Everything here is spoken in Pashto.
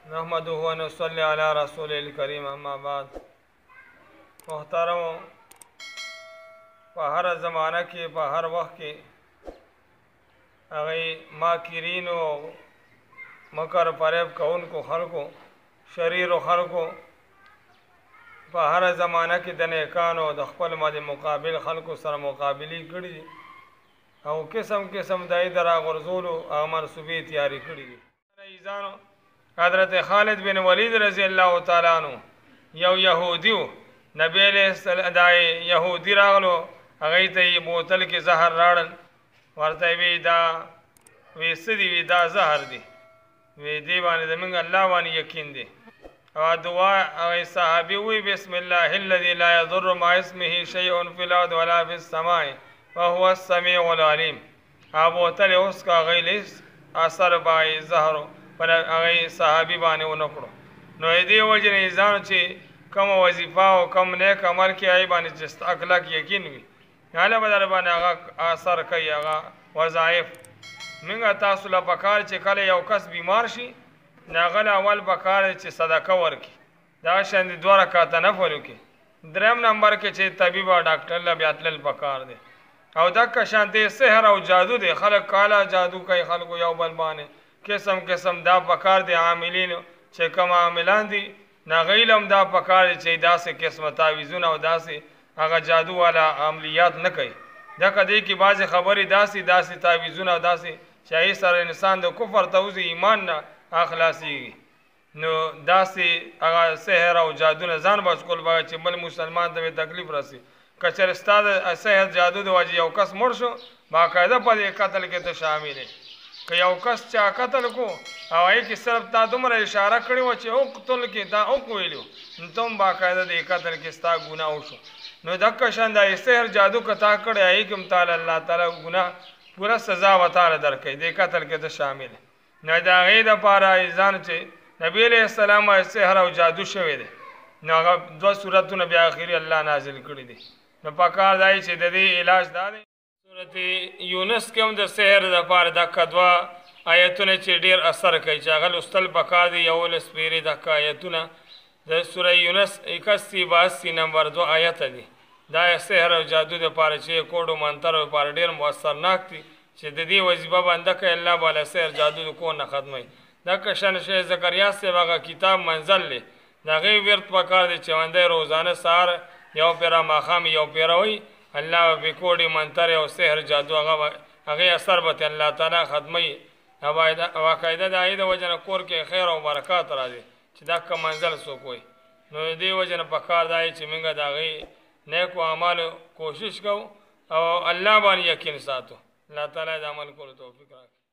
नहमदुहु व नसल्ली अला रसूलिल करीम अम्मा बाद। मोहतरम, په هر زمانه کې په هر وخت کې هغه ماکرین او مکر فریب کوونکو خلکو شریرو خلکو په هر زمانه کې د نیکانو د خپل مد مقابل خلکو سره مقابلې کړي او قسم قسم دای درا غرزولو او منصوبې تیاری کړي دي. حضرت خالد بن ولید رضی الله تعالی عنہ یو یهودیو نبی علیہ السلام دای یهودی راغلو هغه ته بوتل کې زهر راړل ورته وی دا وی سدي وی دا زهر دی وی دی باندې زمونږ الله باندې یقین دی او دعا هغه صحابي وی بسم الله الذي لا يضر مع اسمه شيء في الارض ولا في السماء وهو السميع العليم. بوتل اوس کا غیلیس اثر بای زهر پر هغه صحابي باندې ونکړو. نو دې وجه ځان چې کوم وظیفه او کوم نیک عمل کې ای باندې چې اخلاق یقین وي حالا بدر باندې هغه اثر کوي هغه وظایف. موږ تاسو له پکار چې کله یو کس بیمار شي ناغله اول پکار چې صدقه ورکي دا شاند 2 رکعات نفل وکي. دریم نمبر کې چې طبيب او ډاکټر له بیا تل پکار دي او دک شانته سحر او جادو دي خلک کالا جادو کوي خلکو یو بل باندې قسم قسم دا پکار دي عاملین چې کوم عاملان دي ناغیلم دا پکار دي چې داسې قسمه تعویذونه او داسې هغه جادو والا عملیات نه کوي. دا کدی کی بعض خبرې داسې تعویذونه او داسې چې سره انسان د کفر توزی ایمان نه اخلاصي نو داسې هغه سحر او جادو نه ځان بچ کول باید چې بل مسلمان ته تکلیف راسي. کچر استاد سحر جادو د واجی یو کس مړ شو باقاعده په قتل کې ته شامل دی. که یو کس چا قتل کو او ای کې صرف تا دومره اشاره کړې و چې او قتل کې دا او کویلو نو تم باقاعده د قتل کې ستا ګناه وشو. نو دک شاندای سحر جادو کتا کړی ای کوم تعالی الله تعالی ګناه پورا سزا وتعالی درکې د قتل کې ته شامل نه دا غي د پاره ځان چې نبی علیہ السلام سحر او جادو شوی دی نو هغه 2 سورتونه بیا اخیری الله نازل کړی دي. نو پکار دی چې د دې علاج دا دی. سورت یونس کې هم د سحر د پاره د کدوا آیتونه چې ډیر اثر کوي چې هغه لوستل پکار دی. یو لسپیری د آیتونه د سوره یونس 81 نمبر 2 آیت دی. دا سحر او جادو د پاره چې کوډو منتر او پاره ډیر موثرناک دي چې د دې وظیفه باندې کوي الله بالا سحر جادو کو نه ختمي. دا کشن شه زکریا سے هغه کتاب منزل له دا غي ورت پکار دي چې باندې روزانه سار یو پیرا ماخام یو پیروي الله به کوډي منتر او سحر جادو هغه اثر به الله تعالی ختمي. واقعده د اید وجنه کور کې خیر او برکات راځي چې دا کوم منزل سو کوی. نو دې وجنه پکار دی چې موږ دا غي نیک اعمال کوشش کو او الله باندې یقین ساتو. الله تعالی د عمل کولو توفیق راکړي.